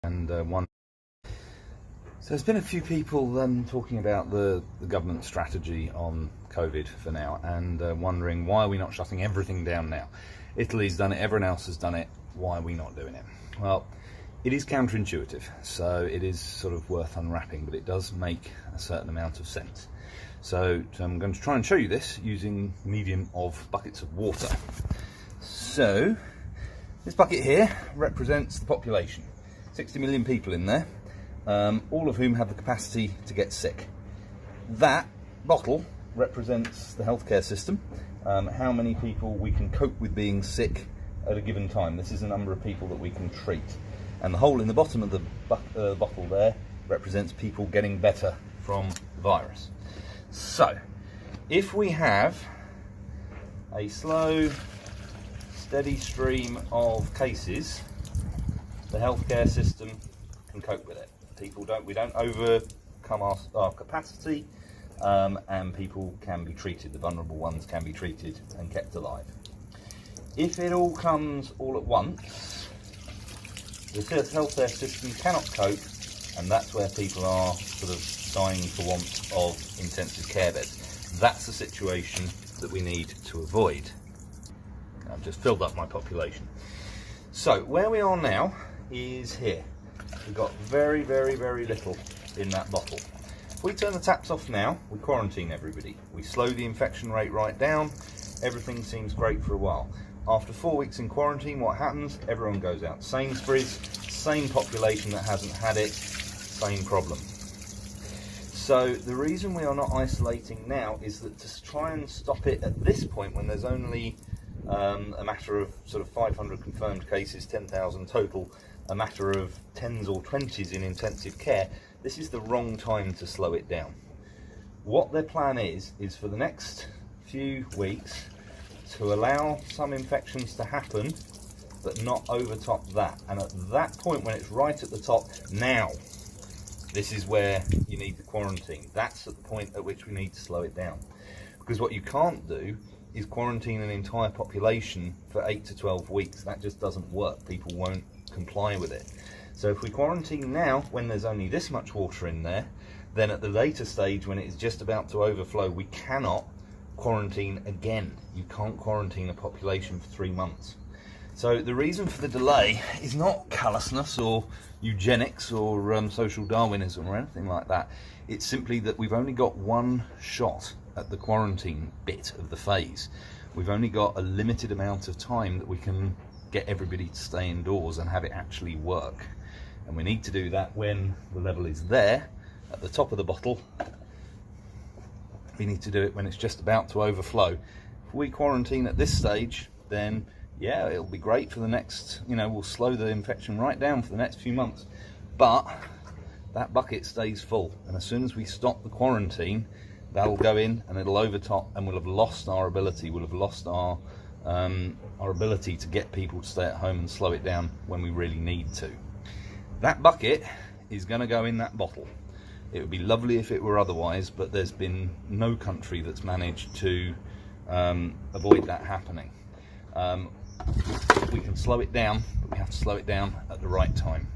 and one. So there's been a few people talking about the government strategy on COVID for now, and wondering why are we not shutting everything down now? Italy's done it, everyone else has done it, why are we not doing it? Well, it is counterintuitive, so it is sort of worth unwrapping, but it does make a certain amount of sense. So I'm going to try and show you this using medium of buckets of water. So this bucket here represents the population, 60 million people in there, all of whom have the capacity to get sick. That bottle represents the healthcare system, how many people we can cope with being sick at a given time. This is the number of people that we can treat. And the hole in the bottom of the bottle there represents people getting better from the virus. So, if we have a slow, steady stream of cases, the healthcare system can cope with it. We don't overcome our capacity, and people can be treated. The vulnerable ones can be treated and kept alive. If it all comes all at once, the healthcare system cannot cope, and that's where people are sort of dying for want of intensive care beds. That's the situation that we need to avoid. I've just filled up my population. So where we are now is here. We've got very, very, very little in that bottle. If we turn the taps off now, we quarantine everybody. We slow the infection rate right down. Everything seems great for a while. After 4 weeks in quarantine, what happens? Everyone goes out. Sainsbury's, same population that hasn't had it, same problem. So the reason we are not isolating now is that to try and stop it at this point, when there's only a matter of sort of 500 confirmed cases, 10,000 total, a matter of 10s or 20s in intensive care, this is the wrong time to slow it down. What their plan is for the next few weeks to allow some infections to happen, but not overtop that. And at that point, when it's right at the top, now, this is where you need the quarantine. That's at the point at which we need to slow it down. Because what you can't do is quarantine an entire population for 8 to 12 weeks. That just doesn't work. People won't comply with it. So if we quarantine now, when there's only this much water in there, then at the later stage, when it is just about to overflow, we cannot quarantine again. You can't quarantine a population for 3 months. So the reason for the delay is not callousness or eugenics or social Darwinism or anything like that. It's simply that we've only got one shot at the quarantine bit of the phase. We've only got a limited amount of time that we can get everybody to stay indoors and have it actually work. And we need to do that when the level is there at the top of the bottle. We need to do it when it's just about to overflow. If we quarantine at this stage, then yeah, it'll be great for the next, we'll slow the infection right down for the next few months. But that bucket stays full, and as soon as we stop the quarantine, that'll go in and it'll overtop, and we'll have lost our ability. We'll have lost our ability to get people to stay at home and slow it down when we really need to. That bucket is going to go in that bottle. It would be lovely if it were otherwise, but there's been no country that's managed to avoid that happening. We can slow it down, but we have to slow it down at the right time.